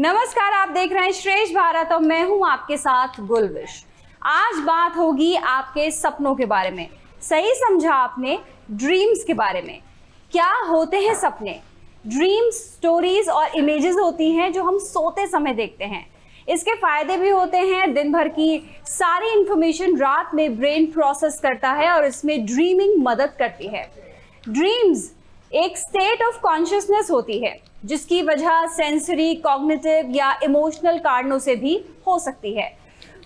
नमस्कार, आप देख रहे हैं श्रेष्ठ भारत और मैं हूं आपके साथ गुलविश। आज बात होगी आपके सपनों के बारे में। सही समझा आपने, ड्रीम्स के बारे में। क्या होते हैं सपने? ड्रीम्स स्टोरीज और इमेजेस होती हैं जो हम सोते समय देखते हैं। इसके फायदे भी होते हैं, दिन भर की सारी इंफॉर्मेशन रात में ब्रेन प्रोसेस करता है और इसमें ड्रीमिंग मदद करती है। ड्रीम्स एक स्टेट ऑफ कॉन्शियसनेस होती है जिसकी वजह सेंसरी, कॉग्निटिव या इमोशनल कारणों से भी हो सकती है।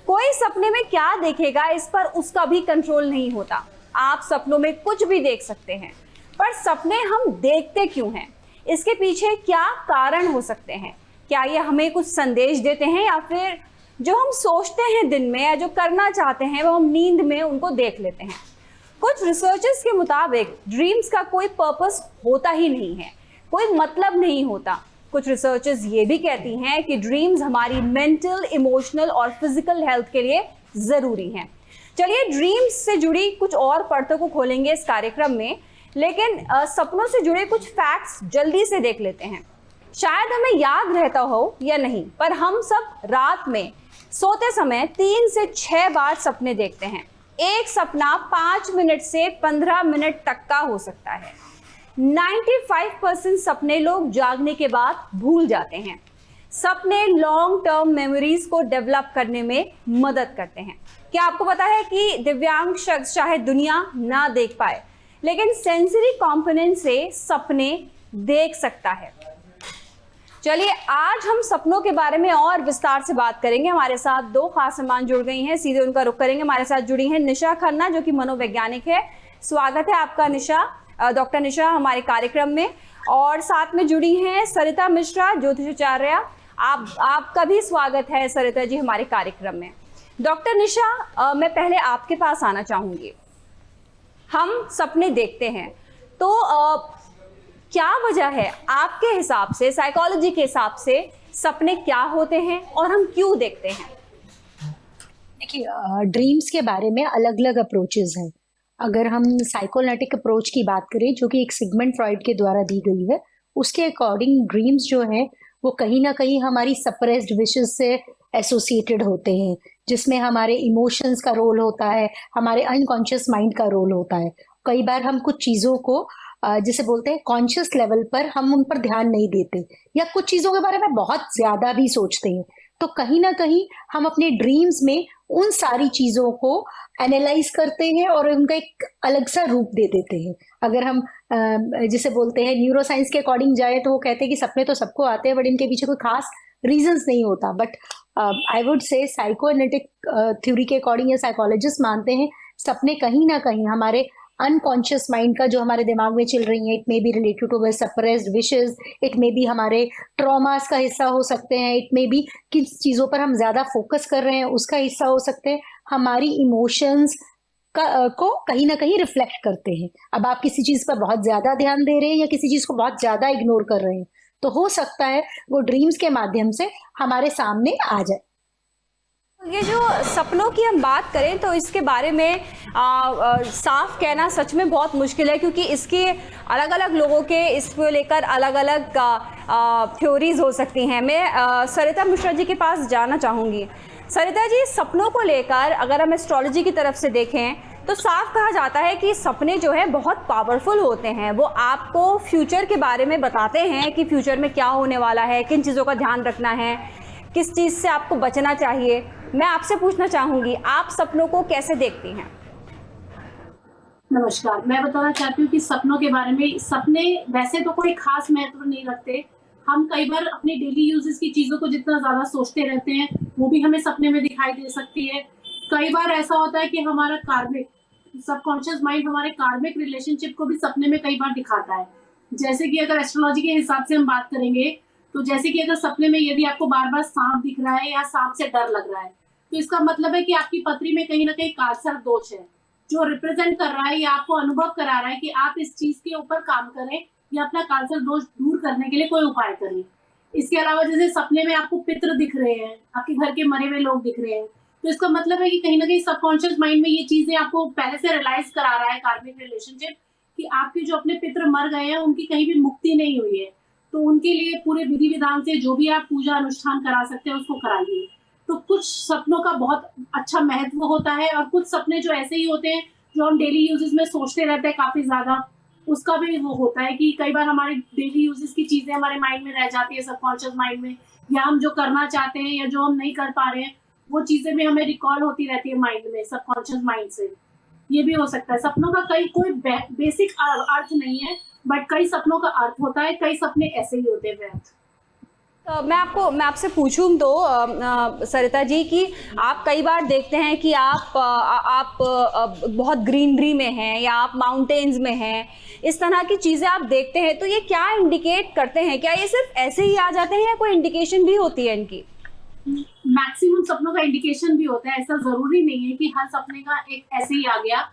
कोई सपने में क्या देखेगा इस पर उसका भी कंट्रोल नहीं होता। आप सपनों में कुछ भी देख सकते हैं, पर सपने हम देखते क्यों हैं? इसके पीछे क्या कारण हो सकते हैं? क्या ये हमें कुछ संदेश देते हैं या फिर जो हम सोचते हैं दिन में या जो करना चाहते हैं वो हम नींद में उनको देख लेते हैं? कुछ रिसर्चर्स के मुताबिक ड्रीम्स का कोई पर्पस होता ही नहीं है, कोई मतलब नहीं होता। कुछ रिसर्चर्स ये भी कहती हैं कि ड्रीम्स हमारी मेंटल, इमोशनल और फिजिकल हेल्थ के लिए ज़रूरी हैं। चलिए ड्रीम्स से जुड़ी कुछ और परतों को खोलेंगे इस कार्यक्रम में, लेकिन सपनों से जुड़े कुछ फैक्ट्स जल्दी से देख लेते हैं। शायद हमें याद रहता हो या नहीं, पर हम सब रात में सोते समय 3 से 6 बार सपने देखते हैं। एक सपना 5 मिनट से 15 मिनट तक का हो सकता है। 95% सपने लोग जागने के बाद भूल जाते हैं। सपने लॉन्ग टर्म मेमोरीज को डेवलप करने में मदद करते हैं। क्या आपको पता है कि दिव्यांग शख्स चाहे दुनिया ना देख पाए, लेकिन सेंसरी कंपोनेंट से सपने देख सकता है? चलिए आज हम सपनों के बारे में और विस्तार से बात करेंगे। हमारे साथ 2 खास मेहमान जुड़ गई हैं, सीधे उनका रुख करेंगे। हमारे साथ जुड़ी हैं निशा खन्ना, जो कि मनोवैज्ञानिक है। स्वागत है आपका निशा, डॉक्टर निशा हमारे कार्यक्रम में। और साथ में जुड़ी हैं सरिता मिश्रा, ज्योतिषाचार्य। आपका भी स्वागत है सरिता जी हमारे कार्यक्रम में। डॉक्टर निशा, मैं पहले आपके पास आना चाहूंगी। हम सपने देखते हैं तो क्या वजह है आपके हिसाब से, साइकोलॉजी के हिसाब से सपने क्या होते हैं और हम क्यों देखते हैं? देखिए, ड्रीम्स के बारे में अलग अलग अप्रोचेस हैं। अगर हम साइकोनाटिक अप्रोच की बात करें, जो कि एक सिगमंड फ्रॉइड के द्वारा दी गई है, उसके अकॉर्डिंग ड्रीम्स जो हैं वो कहीं ना कहीं हमारी सप्रेस्ड विशेस से एसोसिएटेड होते हैं, जिसमें हमारे इमोशंस का रोल होता है, हमारे अनकॉन्शियस माइंड का रोल होता है। कई बार हम कुछ चीज़ों को जिसे बोलते हैं कॉन्शियस लेवल पर हम उन पर ध्यान नहीं देते, या कुछ चीज़ों के बारे में बहुत ज़्यादा भी सोचते हैं। तो कहीं ना कहीं हम अपने ड्रीम्स में उन सारी चीज़ों को एनालाइज करते हैं और उनका एक अलग सा रूप दे देते हैं। अगर हम जिसे बोलते हैं न्यूरो साइंस के अकॉर्डिंग जाए, तो वो कहते हैं कि सपने तो सबको आते हैं, बट इनके पीछे कोई खास रीजंस नहीं होता। But I would say psychoanalytic theory के अकॉर्डिंग या साइकोलॉजिस्ट मानते हैं सपने कहीं ना कहीं हमारे अनकॉन्शियस माइंड का जो हमारे दिमाग में चल रही है, it may be related to suppressed wishes, it may be हमारे ट्रॉमास का हिस्सा हो सकते हैं, इट मे बी किस चीज़ों पर हम ज़्यादा फोकस कर रहे हैं उसका हिस्सा हो सकते हैं, हमारी इमोशंस को कहीं ना कहीं रिफ्लेक्ट करते हैं। अब आप किसी चीज़ पर बहुत ज़्यादा ध्यान दे रहे हैं या किसी चीज़ को बहुत ज़्यादा इग्नोर कर रहे हैं, तो हो सकता है वो ड्रीम्स के माध्यम से हमारे सामने आ जाए। ये जो सपनों की हम बात करें तो इसके बारे में साफ कहना सच में बहुत मुश्किल है, क्योंकि इसके अलग अलग लोगों के इसको लेकर अलग अलग थ्योरीज हो सकती हैं। मैं सरिता मिश्रा जी के पास जाना चाहूँगी। सरिता जी, सपनों को लेकर अगर हम एस्ट्रोलॉजी की तरफ से देखें तो साफ कहा जाता है कि सपने जो है बहुत पावरफुल होते हैं। वो आपको फ्यूचर के बारे में बताते हैं कि फ्यूचर में क्या होने वाला है, किन चीज़ों का ध्यान रखना है, किस चीज़ से आपको बचना चाहिए। मैं आपसे पूछना चाहूंगी, आप सपनों को कैसे देखती हैं? नमस्कार, मैं बताना चाहती हूँ कि सपनों के बारे में। सपने वैसे तो कोई खास महत्व नहीं रखते। हम कई बार अपने डेली यूजेस की चीज़ों को जितना ज़्यादा सोचते रहते हैं, वो भी हमें सपने में दिखाई दे सकती है। कई बार ऐसा होता है कि हमारा कार्मिक सबकॉन्शियस माइंड हमारे कार्मिक रिलेशनशिप को भी सपने में कई बार दिखाता है। जैसे कि अगर एस्ट्रोलॉजी के हिसाब से हम बात करेंगे, तो जैसे कि अगर सपने में यदि आपको बार बार सांप दिख रहा है या सांप से डर लग रहा है, तो इसका मतलब है कि आपकी पत्री में कहीं ना कहीं कालसर्प दोष है, जो रिप्रेजेंट कर रहा है या आपको अनुभव करा रहा है कि आप इस चीज के ऊपर काम करें या अपना कालसर्प दोष दूर करने के लिए कोई उपाय करें। इसके अलावा जैसे सपने में आपको पितृ दिख रहे हैं, आपके घर के मरे हुए लोग दिख रहे हैं, तो इसका मतलब है कि कहीं ना कहीं सबकॉन्शियस माइंड में ये चीजें आपको पहले से रियलाइज करा रहा है, कार्मिक रिलेशनशिप, कि आपके जो अपने पितृ मर गए हैं उनकी कहीं भी मुक्ति नहीं हुई है। तो उनके लिए पूरे विधि विधान से जो भी आप पूजा अनुष्ठान करा सकते हैं उसको कराइए। तो कुछ सपनों का बहुत अच्छा महत्व होता है और कुछ सपने जो ऐसे ही होते हैं जो हम डेली यूजेस में सोचते रहते हैं काफी ज्यादा, उसका भी वो होता है कि कई बार हमारे डेली यूजेस की चीजें हमारे माइंड में रह जाती है, सबकॉन्शियस माइंड में, या हम जो करना चाहते हैं या जो हम नहीं कर पा रहे हैं वो चीजें भी हमें रिकॉल होती रहती है माइंड में, सबकॉन्शियस माइंड से। ये भी हो सकता है। सपनों का कोई बेसिक अर्थ नहीं है, बट कई सपनों का अर्थ होता है, कई सपने ऐसे ही होते हैं व्यर्थ। मैं आपसे पूछूं तो सरिता जी कि आप कई बार देखते हैं कि आप बहुत ग्रीनरी में हैं या आप माउंटेन्स में हैं, इस तरह की चीज़ें आप देखते हैं, तो ये क्या इंडिकेट करते हैं? क्या ये सिर्फ ऐसे ही आ जाते हैं या कोई इंडिकेशन भी होती है इनकी? मैक्सिमम सपनों का इंडिकेशन भी होता है, ऐसा जरूरी नहीं है कि हर सपने का एक ऐसे ही आ गया।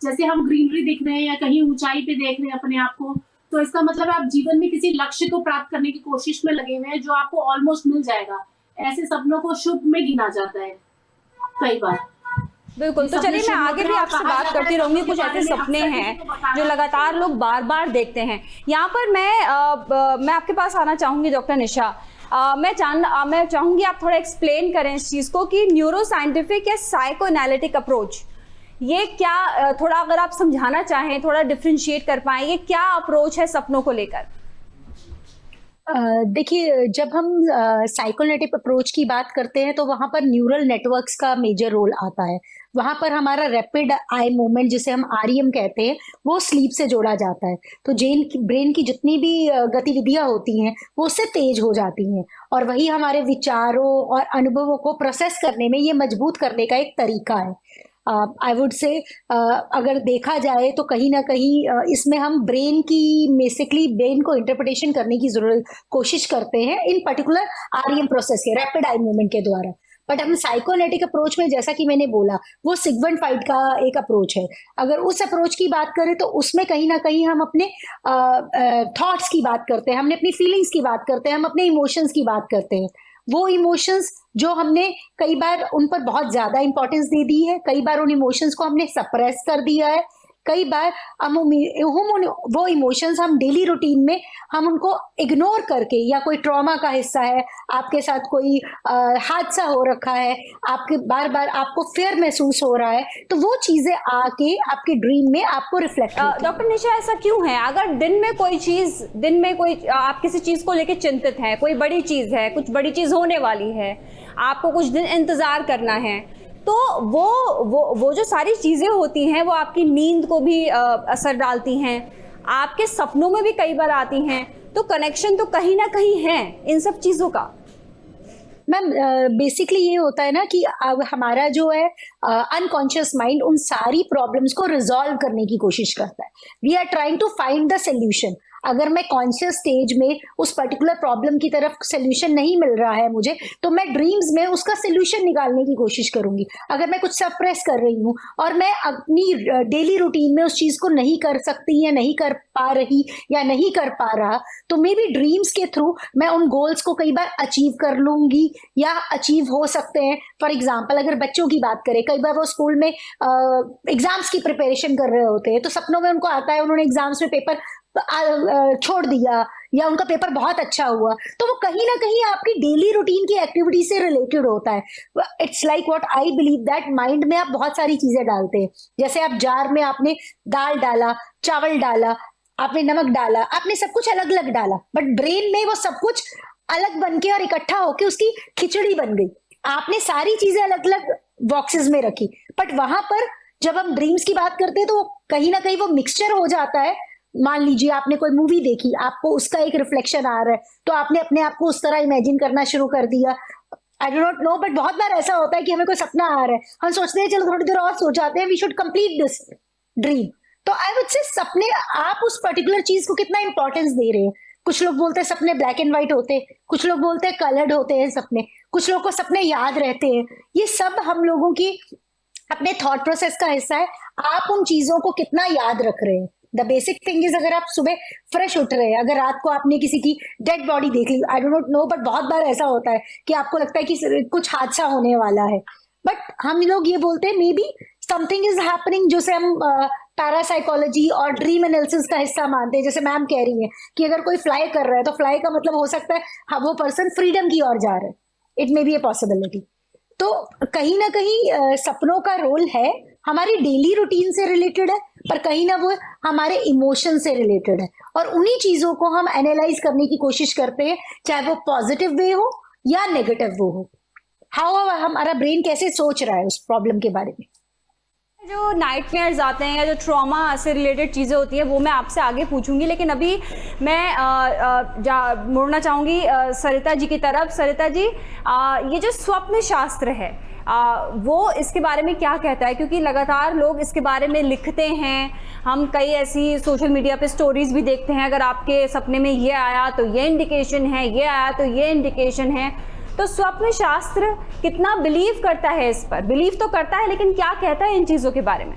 जैसे हम ग्रीनरी देख रहे हैं या कहीं ऊंचाई पे देख रहे हैं अपने आप को, तो इसका मतलब आप जीवन में किसी लक्ष्य को प्राप्त करने की कोशिश में लगे हुए हैं जो आपको ऑलमोस्ट मिल जाएगा। ऐसे सपनों को शुभ में गिना जाता है कई बार। बिल्कुल, तो चलिए मैं आगे भी आपसे बात करती रहूंगी। कुछ ऐसे सपने हैं जो लगातार लोग बार बार देखते हैं। यहाँ पर मैं आपके पास आना चाहूंगी डॉक्टर निशा। मैं चाहूंगी आप थोड़ा एक्सप्लेन करें इस चीज़ को कि न्यूरो साइंटिफिक या साइको एनालिटिक अप्रोच, ये क्या, थोड़ा अगर आप समझाना चाहें, थोड़ा डिफरेंशिएट कर पाएं, ये क्या अप्रोच है सपनों को लेकर? देखिए, जब हम साइकोनेटिव अप्रोच की बात करते हैं तो वहाँ पर न्यूरल नेटवर्क्स का मेजर रोल आता है। वहाँ पर हमारा रैपिड आई मूवमेंट, जिसे हम आरईएम कहते हैं, वो स्लीप से जोड़ा जाता है। तो ब्रेन की जितनी भी गतिविधियाँ होती हैं वो उससे तेज हो जाती हैं, और वही हमारे विचारों और अनुभवों को प्रोसेस करने में ये मजबूत करने का एक तरीका है। आई वुड से अगर देखा जाए तो कहीं ना कहीं इसमें हम ब्रेन को इंटरप्रिटेशन करने की कोशिश करते हैं इन पर्टिकुलर आरईएम प्रोसेस के, रैपिड आई मूवमेंट के द्वारा। बट हम साइकोनेटिक अप्रोच में, जैसा कि मैंने बोला, वो सिगमंड फ्रॉइड का एक अप्रोच है। अगर उस अप्रोच की बात करें तो उसमें कहीं ना कहीं हम अपने थॉट्स की बात करते हैं, हमने अपनी फीलिंग्स की बात करते हैं, हम अपने इमोशंस की बात करते हैं। वो इमोशंस जो हमने कई बार उन पर बहुत ज्यादा इंपॉर्टेंस दे दी है, कई बार उन इमोशंस को हमने सप्रेस कर दिया है, कई बार हम वो इमोशंस हम डेली रूटीन में हम उनको इग्नोर करके, या कोई ट्रॉमा का हिस्सा है, आपके साथ कोई हादसा हो रखा है, आपके बार बार आपको फियर महसूस हो रहा है, तो वो चीजें आके आपके ड्रीम में आपको रिफ्लेक्ट होती है। डॉक्टर निशा, ऐसा क्यों है? अगर दिन में कोई आप किसी चीज को लेकर चिंतित हैं, कोई बड़ी चीज है, कुछ बड़ी चीज होने वाली है, आपको कुछ दिन इंतजार करना है, तो वो जो सारी चीज़ें होती हैं वो आपकी नींद को भी असर डालती हैं, आपके सपनों में भी कई बार आती हैं, तो कनेक्शन तो कहीं ना कहीं है इन सब चीज़ों का। मैम, बेसिकली ये होता है ना कि हमारा जो है अनकॉन्शियस माइंड उन सारी प्रॉब्लम्स को रिजॉल्व करने की कोशिश करता है। We are trying to find the solution. अगर मैं कॉन्शियस स्टेज में उस पर्टिकुलर प्रॉब्लम की तरफ सोल्यूशन नहीं मिल रहा है मुझे, तो मैं ड्रीम्स में उसका सोल्यूशन निकालने की कोशिश करूंगी। अगर मैं कुछ सप्रेस कर रही हूँ और मैं अपनी डेली रूटीन में उस चीज को नहीं कर सकती या नहीं कर पा रही या नहीं कर पा रहा, तो मे बी ड्रीम्स के थ्रू मैं उन गोल्स को कई बार अचीव कर लूंगी या अचीव हो सकते हैं। फॉर एग्जाम्पल, अगर बच्चों की बात करें, कई बार वो स्कूल में एग्जाम्स की प्रिपरेशन कर रहे होते हैं, तो सपनों में उनको आता है उन्होंने एग्जाम्स में पेपर छोड़ दिया या उनका पेपर बहुत अच्छा हुआ, तो वो कहीं ना कहीं आपकी डेली रूटीन की एक्टिविटी से रिलेटेड होता है। It's like what I believe that mind में आप बहुत सारी चीजें डालते हैं। जैसे आप जार में आपने दाल डाला, चावल डाला, आपने नमक डाला, आपने सब कुछ अलग अलग डाला, बट ब्रेन में वो सब कुछ अलग बनके और इकट्ठा होके उसकी खिचड़ी बन गई। आपने सारी चीजें अलग अलग बॉक्सेस में रखी, बट वहां पर जब हम ड्रीम्स की बात करते हैं तो कहीं ना कहीं वो मिक्सचर हो जाता है। मान लीजिए आपने कोई मूवी देखी, आपको उसका एक रिफ्लेक्शन आ रहा है, तो आपने अपने आप को उस तरह इमेजिन करना शुरू कर दिया। I do not know, but बहुत बार ऐसा होता है कि हमें कोई सपना आ रहा है, हम सोचते हैं चलो थोड़ी देर और सो जाते हैं, we should complete this dream. तो आई वुड से सपने, आप उस पर्टिकुलर चीज को कितना इंपॉर्टेंस दे रहे हैं। कुछ लोग बोलते हैं सपने ब्लैक एंड व्हाइट होते हैं, कुछ लोग बोलते हैं कलर्ड होते हैं सपने, कुछ लोग को सपने याद रहते हैं। ये सब हम लोगों की अपने थॉट प्रोसेस का हिस्सा है। आप उन चीजों को कितना याद रख रहे हैं। द बेसिक थिंग इज, अगर आप सुबह फ्रेश उठ रहे हैं, अगर रात को आपने किसी की डेड बॉडी देख ली, I don't not know, but बहुत बार ऐसा होता है कि आपको लगता है कि कुछ हादसा होने वाला है, बट हम लोग ये बोलते हैं may be something is happening, जिसे हम पैरासाइकोलॉजी और ड्रीम एनालिसिस का हिस्सा मानते हैं। जैसे मैम कह रही है कि अगर कोई फ्लाई कर रहा है तो फ्लाई का मतलब हो सकता है हाँ वो पर्सन फ्रीडम की ओर जा रहा है, it may B a possibility. तो कहीं ना कहीं सपनों का रोल है, हमारी डेली रूटीन से रिलेटेड है, पर कहीं ना वो हमारे इमोशन से रिलेटेड है, और उन्हीं चीजों को हम एनालाइज करने की कोशिश करते हैं, चाहे वो पॉजिटिव वे हो या नेगेटिव वो हो। हाउ हमारा ब्रेन कैसे सोच रहा है उस प्रॉब्लम के बारे में। जो नाइटमेयर्स आते हैं या जो ट्रॉमा से रिलेटेड चीज़ें होती हैं वो मैं आपसे आगे पूछूंगी, लेकिन अभी मैं मुड़ना चाहूँगी सरिता जी की तरफ। सरिता जी, ये जो स्वप्न शास्त्र है वो इसके बारे में क्या कहता है? क्योंकि लगातार लोग इसके बारे में लिखते हैं, हम कई ऐसी सोशल मीडिया पे स्टोरीज भी देखते हैं, अगर आपके सपने में ये आया तो ये इंडिकेशन है, ये आया तो ये इंडिकेशन है। तो स्वप्न शास्त्र कितना बिलीव करता है इस पर? बिलीव तो करता है, लेकिन क्या कहता है इन चीज़ों के बारे में?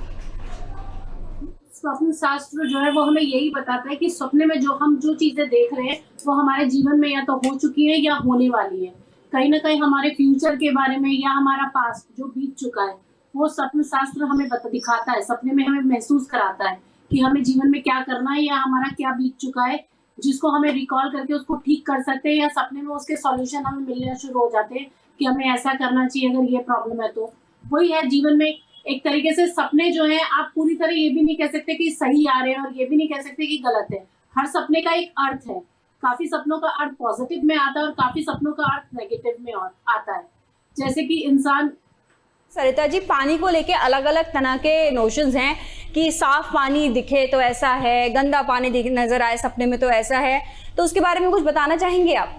स्वप्न शास्त्र जो है वो हमें यही बताता है कि सपने में हम जो चीजें देख रहे हैं वो हमारे जीवन में या तो हो चुकी है या होने वाली है। कहीं ना कहीं हमारे फ्यूचर के बारे में या हमारा पास्ट जो बीत चुका है वो स्वप्न शास्त्र हमें दिखाता है, सपने में हमें महसूस कराता है कि हमें जीवन में क्या करना है या हमारा क्या बीत चुका है, जिसको हमें रिकॉल करके उसको ठीक कर सकते हैं, या सपने में उसके सॉल्यूशन हमें मिलने शुरू हो जाते हैं कि हमें ऐसा करना चाहिए अगर ये प्रॉब्लम है। तो वही है जीवन में एक तरीके से सपने जो है, आप पूरी तरह ये भी नहीं कह सकते कि सही आ रहे हैं और ये भी नहीं कह सकते कि गलत है। हर सपने का एक अर्थ है, काफी सपनों का अर्थ पॉजिटिव में आता है और काफी सपनों का अर्थ नेगेटिव में आता है। जैसे कि इंसान, सरिता जी, पानी को लेके अलग अलग तरह के नोशंस हैं कि साफ पानी दिखे तो ऐसा है, गंदा पानी नजर आए सपने में तो ऐसा है, तो उसके बारे में कुछ बताना चाहेंगे आप?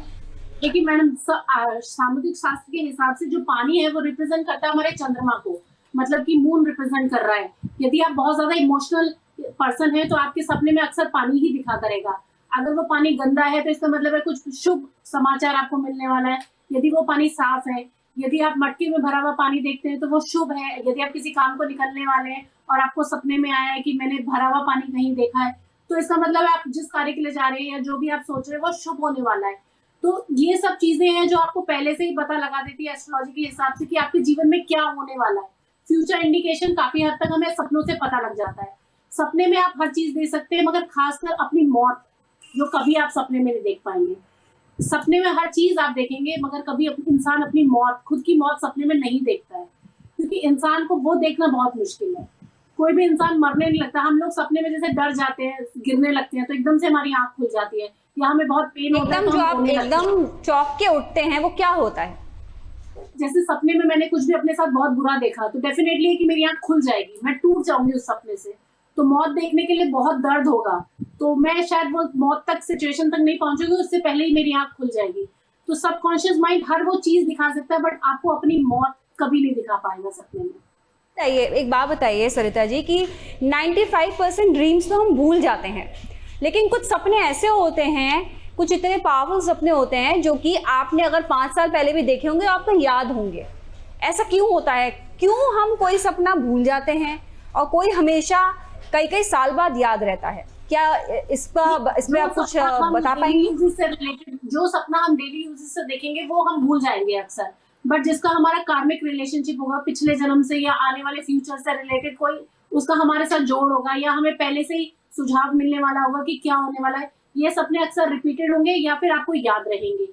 देखिए मैडम, सामुद्रिक शास्त्र के हिसाब से जो पानी है वो रिप्रेजेंट करता है हमारे चंद्रमा को, मतलब कि मून रिप्रेजेंट कर रहा है। यदि आप बहुत ज्यादा इमोशनल पर्सन है तो आपके सपने में अक्सर पानी ही दिखाता रहेगा। अगर वो पानी गंदा है तो इसका मतलब है कुछ शुभ समाचार आपको मिलने वाला है। यदि वो पानी साफ है, यदि आप मटके में भरा हुआ पानी देखते हैं तो वो शुभ है। यदि आप किसी काम को निकलने वाले हैं और आपको सपने में आया है कि मैंने भरा हुआ पानी कहीं देखा है, तो इसका मतलब आप जिस कार्य के लिए जा रहे हैं या जो भी आप सोच रहे हैं वो शुभ होने वाला है। तो ये सब चीजें हैं जो आपको पहले से ही पता लगा देती है एस्ट्रोलॉजी के हिसाब से कि आपके जीवन में क्या होने वाला है। फ्यूचर इंडिकेशन काफी हद तक हमें सपनों से पता लग जाता है। सपने में आप हर चीज देख सकते हैं, मगर खासकर अपनी मौत जो कभी आप सपने में नहीं देख पाएंगे। सपने में हर चीज आप देखेंगे मगर कभी इंसान अपनी मौत, खुद की मौत सपने में नहीं देखता है, क्योंकि इंसान को वो देखना बहुत मुश्किल है। कोई भी इंसान मरने नहीं लगता। हम लोग सपने में जैसे डर जाते हैं, गिरने लगते हैं तो एकदम से हमारी आंख खुल जाती है या हमें बहुत पेन होता है एकदम तो जो हम आप रोने लगते हैं। एकदम चौंक के उठते हैं वो क्या होता है? जैसे सपने में मैंने कुछ भी अपने साथ बहुत बुरा देखा तो डेफिनेटली है कि मेरी आंख खुल जाएगी, मैं टूट जाऊंगी उस सपने से। तो मौत देखने के लिए बहुत दर्द होगा, तो मैं शायद वो मौत तक सिचुएशन तक नहीं पहुंचूंगी, उससे पहले ही मेरी आंख खुल जाएगी। तो सबकॉन्शियस माइंड हर वो चीज दिखा सकता है, बट आपको अपनी मौत कभी नहीं दिखा पाएगा सपने में। बताइए, एक बात बताइए सरिता जी कि 95% ड्रीम्स तो हम भूल जाते हैं, लेकिन कुछ सपने ऐसे होते हैं, कुछ इतने पावरफुल सपने होते हैं जो कि आपने अगर 5 साल पहले भी देखे होंगे आपको याद होंगे। ऐसा क्यों होता है? क्यों हम कोई सपना भूल जाते हैं और कोई हमेशा कई साल बाद याद रहता है? क्या इसमें आप कुछ बता पाएंगे? से रिलेटेड जो सपना हम डेली यूजेस से देखेंगे वो हम भूल जाएंगे अक्सर, बट जिसका हमारा कार्मिक रिलेशनशिप होगा पिछले जन्म से या आने वाले फ्यूचर से रिलेटेड, कोई उसका हमारे साथ जोड़ होगा या हमें पहले से ही सुझाव मिलने वाला होगा कि क्या होने वाला है, ये सपने अक्सर रिपीटेड होंगे या फिर आपको याद रहेंगे।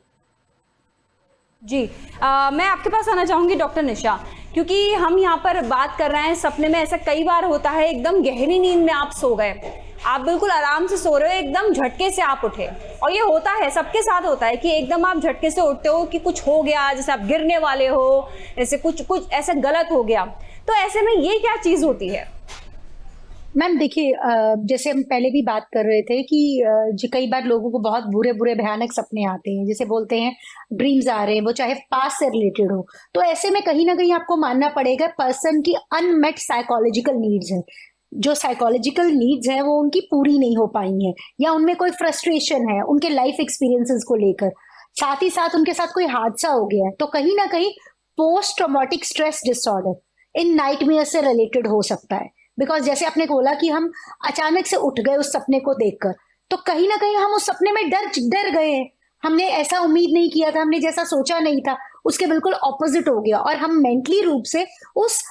जी, मैं आपके पास आना चाहूँगी डॉक्टर निशा, क्योंकि हम यहाँ पर बात कर रहे हैं सपने में ऐसा कई बार होता है, एकदम गहरी नींद में आप सो गए, आप बिल्कुल आराम से सो रहे हो, एकदम झटके से आप उठे, और ये होता है सबके साथ होता है कि एकदम आप झटके से उठते हो कि कुछ हो गया, जैसे आप गिरने वाले हो, जैसे कुछ ऐसा गलत हो गया। तो ऐसे में ये क्या चीज़ होती है? मैम देखिए, जैसे हम पहले भी बात कर रहे थे कि कई बार लोगों को बहुत बुरे बुरे भयानक सपने आते हैं, जैसे बोलते हैं ड्रीम्स आ रहे हैं, वो चाहे पास्ट से रिलेटेड हो। तो ऐसे में कहीं ना कहीं आपको मानना पड़ेगा पर्सन की अनमेट साइकोलॉजिकल नीड्स हैं, जो साइकोलॉजिकल नीड्स हैं वो उनकी पूरी नहीं हो पाई हैं, या उनमें कोई फ्रस्ट्रेशन है उनके लाइफ एक्सपीरियंसेस को लेकर, साथ ही साथ उनके साथ कोई हादसा हो गया है, तो कहीं ना कहीं post traumatic stress disorder in nightmare से रिलेटेड हो सकता है। बिकॉज जैसे आपने बोला कि हम अचानक से उठ गए उस सपने को देखकर, तो कहीं ना कहीं हम उस सपने में डर गए हैं, हमने ऐसा उम्मीद नहीं किया था, हमने जैसा सोचा नहीं था उसके बिल्कुल ऑपोजिट हो गया, और हम मेंटली रूप से उस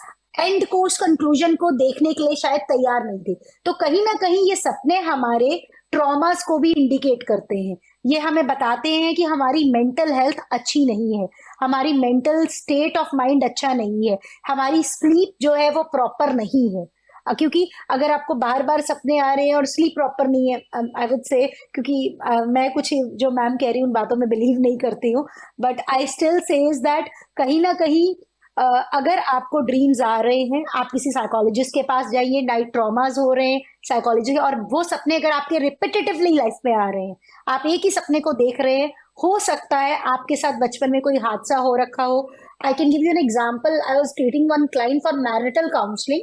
एंड कोर्स कंक्लूजन को देखने के लिए शायद तैयार नहीं थे। तो कहीं ना कहीं ये सपने हमारे ट्रॉमास को भी इंडिकेट करते हैं। ये हमें बताते हैं कि हमारी मेंटल हेल्थ अच्छी नहीं है, हमारी मेंटल स्टेट ऑफ माइंड अच्छा नहीं है, हमारी स्लीप जो है वो प्रॉपर नहीं है। क्योंकि अगर आपको बार बार सपने आ रहे हैं और स्लीप प्रॉपर नहीं है, आई वुड से, क्योंकि मैं कुछ जो मैम कह रही हूँ उन बातों में बिलीव नहीं करती हूँ, but I still says that कहीं ना कहीं अगर आपको ड्रीम्स आ रहे हैं, आप किसी साइकोलॉजिस्ट के पास जाइए, नाइट ट्रॉमास हो रहे हैं साइकोलॉजी के, और वो सपने अगर आपके रिपीटेटिवली लाइफ में आ रहे हैं, आप एक ही सपने को देख रहे हैं, हो सकता है आपके साथ बचपन में कोई हादसा हो रखा हो। I can give you an example. I was treating one client for marital counselling.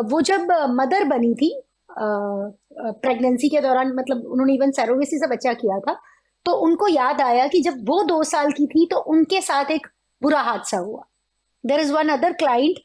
वो जब मदर बनी थी प्रेगनेंसी के दौरान, मतलब उन्होंने इवन सरोगेसी से बच्चा किया था, तो उनको याद आया कि जब वो 2 साल की थी तो उनके साथ एक बुरा हादसा हुआ। There is one other client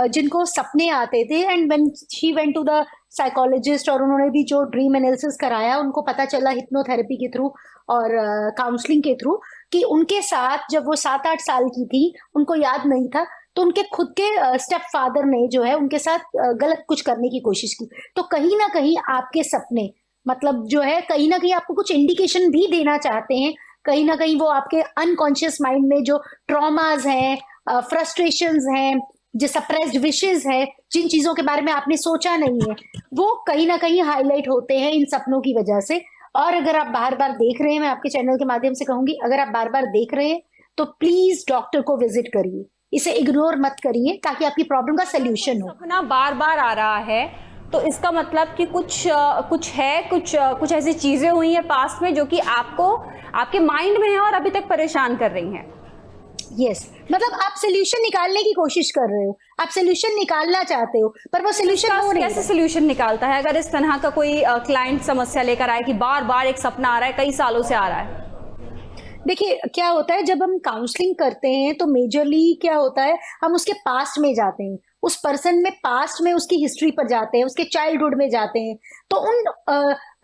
जिनको सपने आते थे, and when she went to the psychologist और उन्होंने भी जो ड्रीम एनालिसिस कराया, उनको पता चला हिप्नोथेरेपी के थ्रू और काउंसलिंग के थ्रू कि उनके साथ जब वो 7-8 साल की थी, उनको याद नहीं था, तो उनके खुद के स्टेप फादर ने जो है उनके साथ गलत कुछ करने की कोशिश की। तो कहीं ना कहीं आपके सपने मतलब जो है कहीं ना कहीं आपको कुछ इंडिकेशन भी देना चाहते हैं। कहीं ना कहीं वो आपके अनकॉन्शियस माइंड में जो ट्रॉमास हैं, फ्रस्ट्रेशंस हैं, जो सप्रेस्ड विशेस है, जिन चीजों के बारे में आपने सोचा नहीं है, वो कहीं ना कहीं हाईलाइट होते हैं इन सपनों की वजह से। और अगर आप बार बार देख रहे हैं, मैं आपके चैनल के माध्यम से कहूंगी, अगर आप बार बार देख रहे हैं तो प्लीज डॉक्टर को विजिट करिए, इसे इग्नोर मत करिए, ताकि आपकी प्रॉब्लम का सोल्यूशन हो। सपना बार बार आ रहा है तो इसका मतलब कि कुछ ऐसी चीजें हुई हैं पास्ट में जो कि आपको आपके माइंड में है और अभी तक परेशान कर रही हैं। यस, मतलब आप सोल्यूशन निकालने की कोशिश कर रहे हो, आप सोल्यूशन निकालना चाहते हो, पर वो सोल्यूशन हो नहीं कैसे है। सोल्यूशन निकालता है अगर इस तरह का कोई क्लाइंट समस्या लेकर आए कि बार बार एक सपना आ रहा है, कई सालों से आ रहा है? देखिए क्या होता है, जब हम काउंसलिंग करते हैं तो मेजरली क्या होता है, हम उसके पास्ट में जाते हैं, उस पर्सन में पास्ट में उसकी हिस्ट्री पर जाते हैं, उसके चाइल्डहुड में जाते हैं, तो उन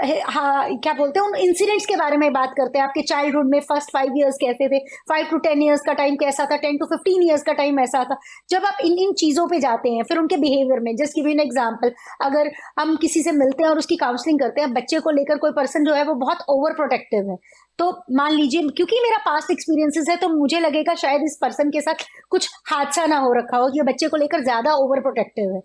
क्या बोलते हैं, उन इंसिडेंट्स के बारे में बात करते हैं। आपके चाइल्डहुड में फर्स्ट 5 इयर्स कैसे थे, 5 to 10 इयर्स का टाइम कैसा था, 10 to 15 इयर्स का टाइम ऐसा था। जब आप इन चीजों पे जाते हैं, फिर उनके बिहेवियर में, just give you an example, अगर हम किसी से मिलते हैं और उसकी काउंसलिंग करते हैं, बच्चे को लेकर कोई पर्सन जो है वो बहुत ओवर प्रोटेक्टिव है, तो मान लीजिए क्योंकि मेरा पास्ट एक्सपीरियंसेस है तो मुझे लगेगा शायद इस पर्सन के साथ कुछ हादसा ना हो रखा हो, ये बच्चे को लेकर ज्यादा ओवर प्रोटेक्टिव है,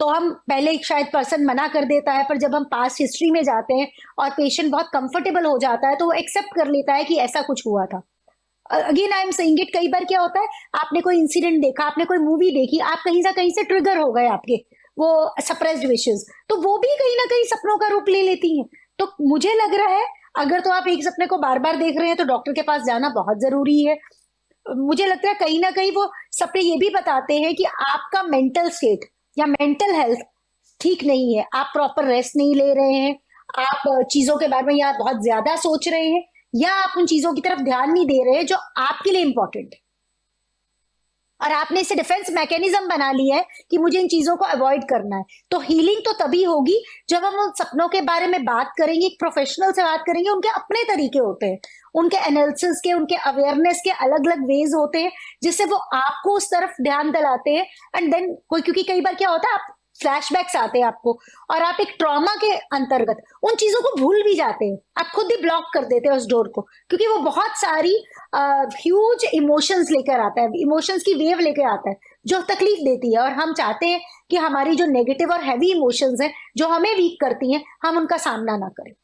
तो हम पहले शायद पर्सन मना कर देता है, पर जब हम पास्ट हिस्ट्री में जाते हैं और पेशेंट बहुत कंफर्टेबल हो जाता है तो वो एक्सेप्ट कर लेता है कि ऐसा कुछ हुआ था। Again I am saying it, कई बार क्या होता है, आपने कोई इंसिडेंट देखा, आपने कोई मूवी देखी, आप कहीं से कहीं से ट्रिगर हो गए आपके वो सप्रेस्ड विशेस, तो वो भी कहीं ना कहीं सपनों का रूप ले लेती हैं। तो मुझे लग रहा है अगर तो आप एक सपने को बार बार देख रहे हैं तो डॉक्टर के पास जाना बहुत जरूरी है। मुझे लगता है कहीं ना कहीं वो सपने ये भी बताते हैं कि आपका मेंटल स्टेट या मेंटल हेल्थ ठीक नहीं है, आप प्रॉपर रेस्ट नहीं ले रहे हैं, आप चीजों के बारे में या बहुत ज्यादा सोच रहे हैं, या आप उन चीजों की तरफ ध्यान नहीं दे रहे हैं जो आपके लिए इंपॉर्टेंट है, और आपने इसे डिफेंस मैकेनिज्म बना लिया है कि मुझे इन चीजों को अवॉइड करना है। तो हीलिंग तो तभी होगी जब हम उन सपनों के बारे में बात करेंगे, एक प्रोफेशनल से बात करेंगे। उनके अपने तरीके होते हैं, उनके एनालिसिस के, उनके अवेयरनेस के अलग अलग वेज होते हैं, जिससे वो आपको उस तरफ ध्यान दिलाते हैं। एंड देन क्योंकि कई बार क्या होता है, आप फ्लैशबैक्स आते हैं आपको, और आप एक ट्रॉमा के अंतर्गत उन चीजों को भूल भी जाते हैं, आप खुद ही ब्लॉक कर देते हैं उस डोर को, क्योंकि वो बहुत सारी ह्यूज इमोशंस लेकर आता है, इमोशंस की वेव लेकर आता है जो तकलीफ देती है, और हम चाहते हैं कि हमारी जो नेगेटिव और हैवी इमोशंस हैं जो हमें वीक करती हैं, हम उनका सामना ना करें।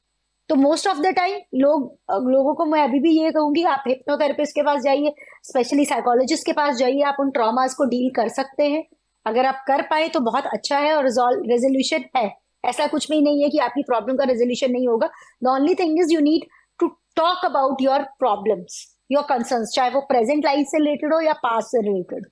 तो मोस्ट ऑफ द टाइम लोगों को मैं अभी भी ये कहूंगी, आप हिप्नोथेरेपिस्ट के पास जाइए, स्पेशली साइकोलॉजिस्ट के पास जाइए, आप उन ट्रॉमास को डील कर सकते हैं। अगर आप कर पाए तो बहुत अच्छा है, और रेजोल्यूशन है, ऐसा कुछ भी नहीं है कि आपकी प्रॉब्लम का रेजोल्यूशन नहीं होगा। The only thing is you need to talk about your problems, your concerns, चाहे वो प्रेजेंट लाइफ से रिलेटेड हो या पास्ट से रिलेटेड।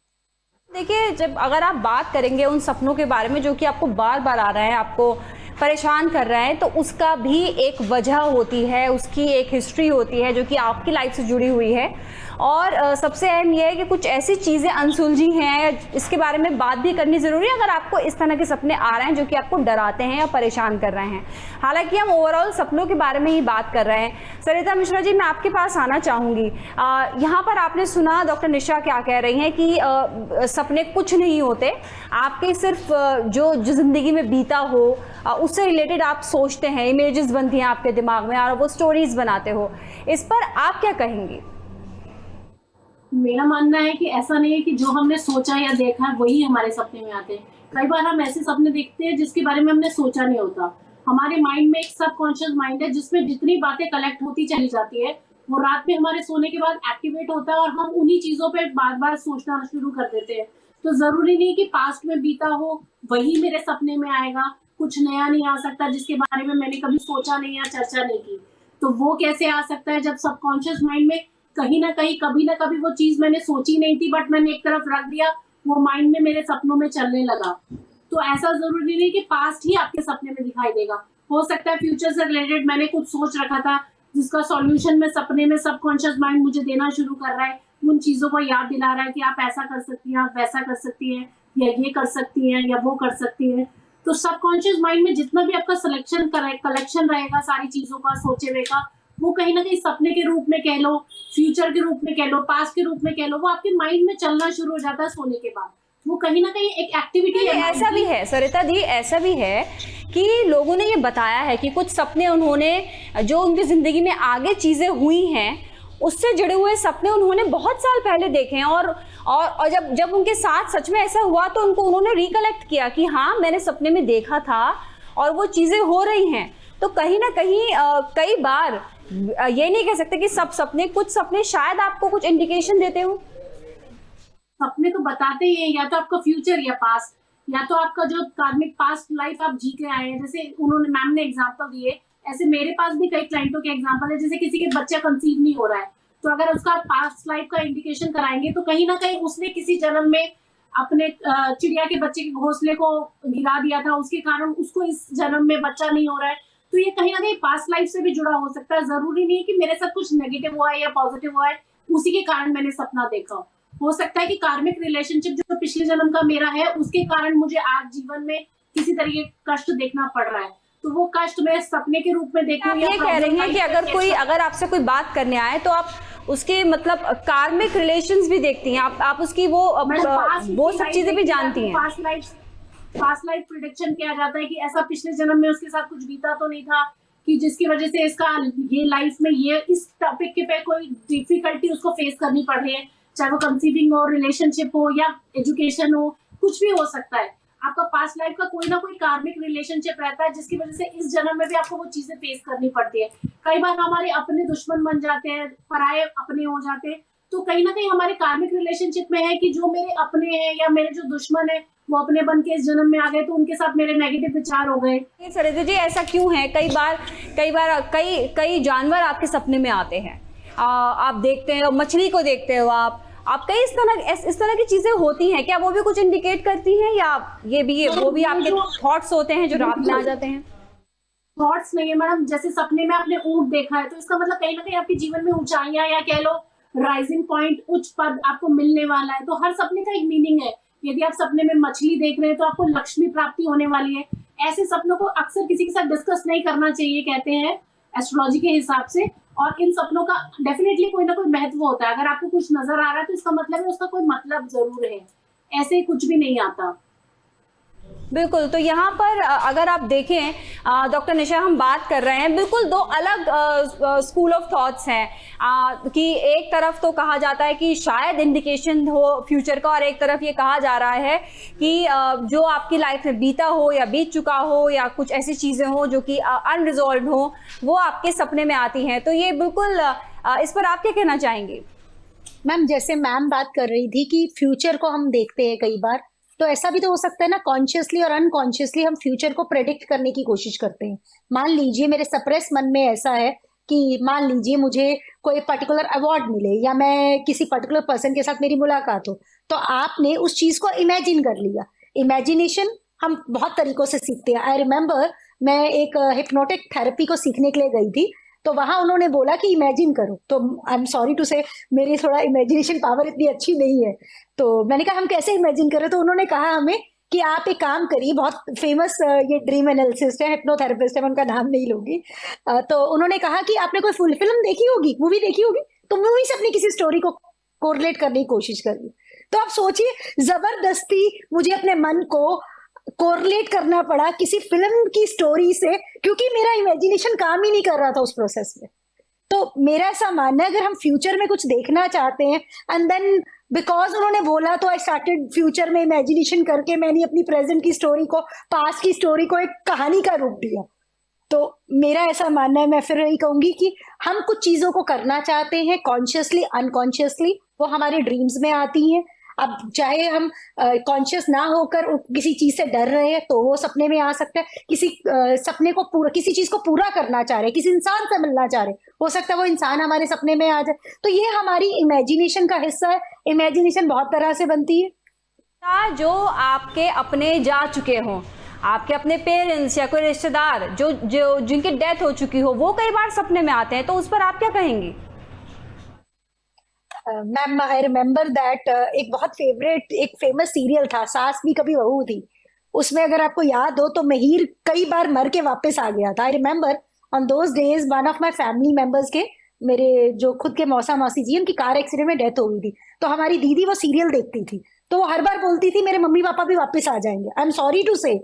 देखिए, जब अगर आप बात करेंगे उन सपनों के बारे में जो कि आपको बार बार आ रहे हैं, आपको परेशान कर रहे हैं, तो उसका भी एक वजह होती है, उसकी एक हिस्ट्री होती है जो कि आपकी लाइफ से जुड़ी हुई है, और सबसे अहम यह है कि कुछ ऐसी चीज़ें अनसुलझी हैं, इसके बारे में बात भी करनी ज़रूरी है अगर आपको इस तरह के सपने आ रहे हैं जो कि आपको डराते हैं या परेशान कर रहे हैं। हालांकि हम ओवरऑल सपनों के बारे में ही बात कर रहे हैं। सरिता मिश्रा जी, मैं आपके पास आना चाहूँगी। यहाँ पर आपने सुना डॉक्टर निशा क्या कह रही हैं कि सपने कुछ नहीं होते, आपके सिर्फ जो ज़िंदगी में बीता हो उससे रिलेटेड आप सोचते हैं, इमेजेस बनती हैं आपके दिमाग में और वो स्टोरीज बनाते हो। इस पर आप क्या कहेंगी? मेरा मानना है कि ऐसा नहीं है कि जो हमने सोचा या देखा है वही हमारे सपने में आते हैं। कई बार हम ऐसे सपने देखते हैं जिसके बारे में हमने सोचा नहीं होता। हमारे माइंड में एक सबकॉन्शियस माइंड है जिसमें जितनी बातें कलेक्ट होती चली जाती है वो रात में हमारे सोने के बाद एक्टिवेट होता है और हम उन्हीं चीजों पे बार बार सोचना शुरू कर देते हैं। तो जरूरी नहीं कि पास्ट में बीता हो वही मेरे सपने में आएगा, कुछ नया नहीं आ सकता जिसके बारे में मैंने कभी सोचा नहीं या चर्चा नहीं की। तो वो कैसे आ सकता है जब सबकॉन्शियस माइंड में कहीं ना कहीं कभी ना कभी वो चीज मैंने सोची नहीं थी बट मैंने एक तरफ रख दिया, वो माइंड में मेरे सपनों में चलने लगा। तो ऐसा जरूरी नहीं कि पास्ट ही आपके सपने में दिखाई देगा, हो सकता है फ्यूचर से रिलेटेड मैंने कुछ सोच रखा था जिसका सॉल्यूशन में सपने में सबकॉन्शियस माइंड मुझे देना शुरू कर रहा है, उन चीजों को याद दिला रहा है कि आप ऐसा कर सकती हैं, आप वैसा कर सकती हैं, या ये कर सकती हैं या वो कर सकती हैं। तो सबकॉन्शियस माइंड में जितना भी आपका कलेक्शन रहेगा सारी चीजों का सोचे हुए का, वो कहीं ना कहीं सपने के रूप में कह लो, फ्यूचर के रूप में कह लो, पास्ट के रूप में कह लो, वो आपके माइंड में चलना शुरू हो जाता है सोने के बाद। वो कहीं ना कहीं एक एक्टिविटी है। ऐसा भी है सरिता दी, ऐसा भी है कि लोगों ने ये बताया है कि कुछ सपने उन्होंने जो उनकी जिंदगी में आगे चीजें हुई हैं उससे जुड़े हुए सपने उन्होंने बहुत साल पहले देखे हैं और जब उनके साथ सच में ऐसा हुआ तो उन्होंने रिकलेक्ट किया कि हाँ मैंने सपने में देखा था और वो चीजें हो रही हैं। तो कहीं ना कहीं कई बार ये नहीं कह सकते कि सब सपने, कुछ सपने शायद आपको कुछ इंडिकेशन देते हो। सपने तो बताते ही हैं, या तो आपका फ्यूचर या पास्ट, या तो आपका जो कार्मिक पास्ट लाइफ आप जी के आए हैं। जैसे उन्होंने मैम ने एग्जांपल दिए, ऐसे मेरे पास भी कई क्लाइंटों के एग्जांपल है। जैसे किसी के बच्चा कंसीव नहीं हो रहा है तो अगर उसका पास्ट लाइफ का इंडिकेशन कराएंगे तो कहीं ना कहीं उसने किसी जन्म में अपने चिड़िया के बच्चे के घोंसले को गिरा दिया था, उसके कारण उसको इस जन्म में बच्चा नहीं हो रहा है। तो ये कहीं ना कहीं पास्ट लाइफ से भी जुड़ा हो सकता है। जरूरी नहीं है कि मेरे साथ कुछ नेगेटिव हुआ है या पॉजिटिव हुआ है उसी के कारण मैंने सपना देखा। हो सकता है कि कार्मिक रिलेशनशिप जो पिछले जन्म का मेरा है उसके कारण मुझे आज जीवन में किसी तरीके का कष्ट देखना पड़ रहा है, तो वो कष्ट मैं सपने के रूप में देखूं। आप ये कह रही हैं कि अगर आपसे कोई बात करने आए तो आप उसके मतलब कार्मिक रिलेशंस भी देखती हैं, आप उसकी वो सब चीजें भी जानती हैं। पास्ट लाइफ प्रेडिक्शन किया जाता है कि ऐसा पिछले जन्म में उसके साथ कुछ बीता तो नहीं था कि जिसकी वजह से इसका ये लाइफ में ये इस टॉपिक के पे कोई डिफिकल्टी उसको फेस करनी पड़ रही है, चाहे वो कंसीविंग हो, रिलेशनशिप हो या एजुकेशन हो, कुछ भी हो सकता है। आपका पास्ट लाइफ का कोई ना कोई कार्मिक रिलेशनशिप रहता है जिसकी वजह से इस जन्म में भी आपको वो चीजें फेस करनी पड़ती है। कई बार हमारे अपने दुश्मन बन जाते हैं, पराये अपने हो जाते हैं, तो कहीं ना कहीं हमारे कार्मिक रिलेशनशिप में है कि जो मेरे अपने हैं या मेरे जो दुश्मन है वो अपने बन के इस जन्म में आ गए तो उनके साथ मेरे नेगेटिव विचार हो गए। सरिता जी, ऐसा क्यों है? कई जानवर आपके सपने में आते हैं, आप देखते हैं, मछली को देखते हो आप कई इस तरह की चीजें होती हैं, क्या वो भी कुछ इंडिकेट करती हैं या वो भी आपके थॉट्स होते हैं जो रात में आ जाते हैं? थॉट्स नहीं है मैडम, जैसे सपने में आपने ऊंट देखा है तो इसका मतलब कहीं ना कहीं आपके जीवन में ऊंचाइयां या कह लो राइजिंग पॉइंट, उच्च पद आपको मिलने वाला है। तो हर सपने का एक मीनिंग है। यदि आप सपने में मछली देख रहे हैं तो आपको लक्ष्मी प्राप्ति होने वाली है। ऐसे सपनों को अक्सर किसी के साथ डिस्कस नहीं करना चाहिए, कहते हैं एस्ट्रोलॉजी के हिसाब से। और इन सपनों का डेफिनेटली कोई ना कोई महत्व होता है। अगर आपको कुछ नजर आ रहा है तो इसका मतलब है उसका कोई मतलब जरूर है, ऐसे कुछ भी नहीं आता। बिल्कुल। तो यहाँ पर अगर आप देखें डॉक्टर निशा, हम बात कर रहे हैं, बिल्कुल दो अलग स्कूल ऑफ थॉट्स हैं कि एक तरफ तो कहा जाता है कि शायद इंडिकेशन हो फ्यूचर का और एक तरफ ये कहा जा रहा है कि जो आपकी लाइफ में बीता हो या बीत चुका हो या कुछ ऐसी चीज़ें हो जो कि अनरिजॉल्व हो वो आपके सपने में आती हैं। तो ये बिल्कुल इस पर आप क्या कहना चाहेंगे? मैम, जैसे मैम बात कर रही थी कि फ्यूचर को हम देखते हैं कई बार, तो ऐसा भी तो हो सकता है ना, कॉन्शियसली और अनकॉन्शियसली हम फ्यूचर को प्रेडिक्ट करने की कोशिश करते हैं। मान लीजिए मेरे सप्रेस मन में ऐसा है कि मान लीजिए मुझे कोई पर्टिकुलर अवार्ड मिले या मैं किसी पर्टिकुलर पर्सन के साथ मेरी मुलाकात हो, तो आपने उस चीज को इमेजिन कर लिया। इमेजिनेशन हम बहुत तरीकों से सीखते हैं। आई रिमेम्बर मैं एक हिप्नोटिक थेरेपी को सीखने के लिए गई थी। तो वहां उन्होंने बोला कि इमेजिन करो, तो आई एम सॉरी टू से मेरी थोड़ा इमेजिनेशन पावर इतनी अच्छी नहीं है, तो मैंने कहा हम कैसे इमेजिन करें, तो उन्होंने कहा हमें कि आप एक काम करिए, बहुत फेमस ये ड्रीम एनालिसिस्ट है, हिप्नोथेरेपिस्ट है, मैं उनका नाम नहीं लूंगी, तो उन्होंने कहा कि आपने कोई फुल फिल्म देखी होगी, मूवी देखी होगी, तो मूवी से अपनी किसी स्टोरी को कोरिलेट करने की कोशिश करिए। तो आप सोचिए, जबरदस्ती मुझे अपने मन को कोरिलेट करना पड़ा किसी फिल्म की स्टोरी से, क्योंकि मेरा इमेजिनेशन काम ही नहीं कर रहा था उस प्रोसेस में। तो मेरा ऐसा मानना है, अगर हम फ्यूचर में कुछ देखना चाहते हैं एंड देन बिकॉज उन्होंने बोला तो आई स्टार्टेड फ्यूचर में इमेजिनेशन करके मैंने अपनी प्रेजेंट की स्टोरी को, पास्ट की स्टोरी को एक कहानी का रूप दिया। तो मेरा ऐसा मानना है, मैं फिर यही कहूंगी कि हम कुछ चीजों को करना चाहते हैं कॉन्शियसली अनकॉन्शियसली, वो हमारे ड्रीम्स में आती हैं। अब चाहे हम कॉन्शियस ना होकर किसी चीज से डर रहे हैं तो वो सपने में आ सकता है, किसी सपने को पूरा, किसी चीज को पूरा करना चाह रहे, किसी इंसान से मिलना चाह रहे, हो सकता है वो इंसान हमारे सपने में आ जाए। तो ये हमारी इमेजिनेशन का हिस्सा है। इमेजिनेशन बहुत तरह से बनती है। जो आपके अपने जा चुके हों, आपके अपने पेरेंट्स या कोई रिश्तेदार जो जो जिनकी डेथ हो चुकी हो, वो कई बार सपने में आते हैं, तो उस पर आप क्या कहेंगी? मैम आई रिमेम्बर दैट एक बहुत फेवरेट, एक फेमस सीरियल था, सास भी कभी बहू थी, उसमें अगर आपको याद हो तो महिर कई बार मर के वापस आ गया था। I remember on those days one of my family members के, मेरे जो खुद के मौसा मौसी जी, उनकी कार एक्सीडेंट में डेथ हो गई थी। तो हमारी दीदी वो सीरियल देखती थी, तो वो हर बार बोलती थी मेरे मम्मी पापा भी वापस आ जाएंगे। आई एम सॉरी टू से,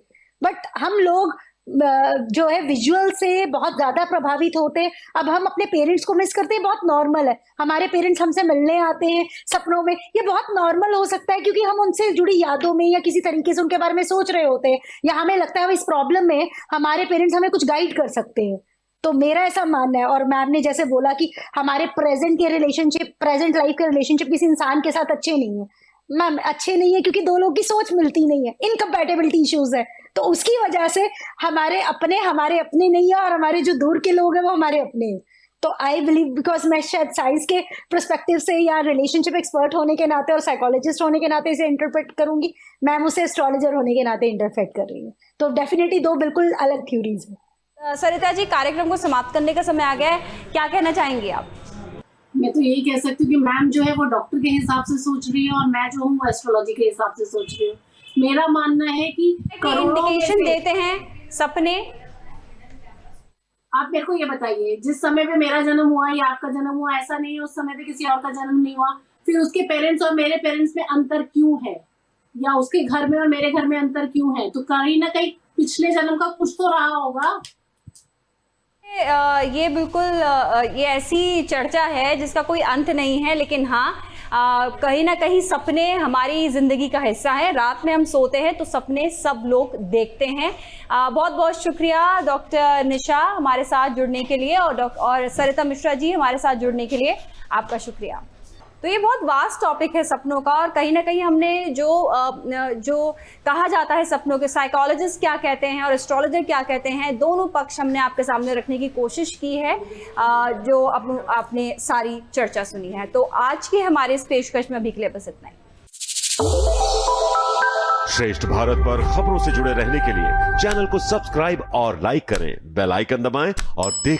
बट हम लोग जो है विजुअल से बहुत ज्यादा प्रभावित होते हैं। अब हम अपने पेरेंट्स को मिस करते हैं, बहुत नॉर्मल है। हमारे पेरेंट्स हमसे मिलने आते हैं सपनों में, ये बहुत नॉर्मल हो सकता है, क्योंकि हम उनसे जुड़ी यादों में या किसी तरीके से उनके बारे में सोच रहे होते हैं, या हमें लगता है इस प्रॉब्लम में हमारे पेरेंट्स हमें कुछ गाइड कर सकते हैं। तो मेरा ऐसा मानना है, और मैम ने जैसे बोला कि हमारे प्रेजेंट के रिलेशनशिप, प्रेजेंट लाइफ के रिलेशनशिप किसी इंसान के साथ अच्छे नहीं है। मैम अच्छे नहीं है क्योंकि दो लोग की सोच मिलती नहीं है, इनकम्पैटिबिलिटी इश्यूज है, तो उसकी वजह से हमारे अपने नहीं है, और हमारे जो दूर के लोग हैं वो हमारे अपने हैं। तो आई बिलीव, बिकॉज मैं शायद साइंस के पर्सपेक्टिव से या रिलेशनशिप एक्सपर्ट होने के नाते और साइकोलॉजिस्ट होने के नाते इसे इंटरप्रेट करूंगी, मैम उसे एस्ट्रोलॉजर होने के नाते इंटरप्रेट कर रही हूँ। तो डेफिनेटली दो बिल्कुल अलग थ्योरीज है। सरिता जी, कार्यक्रम को समाप्त करने का समय आ गया है, क्या कहना चाहेंगी आप? मैं तो यही कह सकती हूँ कि मैम जो है वो डॉक्टर के हिसाब से सोच रही है और मैं जो हूँ वो एस्ट्रोलॉजी के हिसाब से सोच रही हूँ। मेरा मानना है कि इंडिकेशन देते हैं सपने। आप मेरे को ये बताइए, जिस समय पे मेरा जन्म हुआ या आपका जन्म हुआ, ऐसा नहीं है उस समय पे किसी और का जन्म नहीं हुआ, फिर उसके पेरेंट्स और मेरे पेरेंट्स में अंतर क्यों है, या उसके घर में और मेरे घर में अंतर क्यों है? तो कहीं ना कहीं पिछले जन्म का कुछ तो रहा होगा। ये बिल्कुल ये ऐसी चर्चा है जिसका कोई अंत नहीं है, लेकिन हाँ, कहीं ना कहीं सपने हमारी ज़िंदगी का हिस्सा है। रात में हम सोते हैं तो सपने सब लोग देखते हैं। बहुत बहुत शुक्रिया डॉक्टर निशा हमारे साथ जुड़ने के लिए, और सरिता मिश्रा जी हमारे साथ जुड़ने के लिए आपका शुक्रिया। तो ये बहुत वास्ट टॉपिक है सपनों का, और कहीं ना कहीं हमने जो कहा जाता है सपनों के, साइकोलॉजिस्ट क्या कहते हैं और एस्ट्रोलॉजर क्या कहते हैं, दोनों पक्ष हमने आपके सामने रखने की कोशिश की है, जो आपने सारी चर्चा सुनी है। तो आज की हमारे इस पेशकश में अभी के लिए बस इतना ही। श्रेष्ठ भारत पर खबरों से जुड़े रहने के लिए चैनल को सब्सक्राइब और लाइक करें, बेल आइकन दबाएं और देखते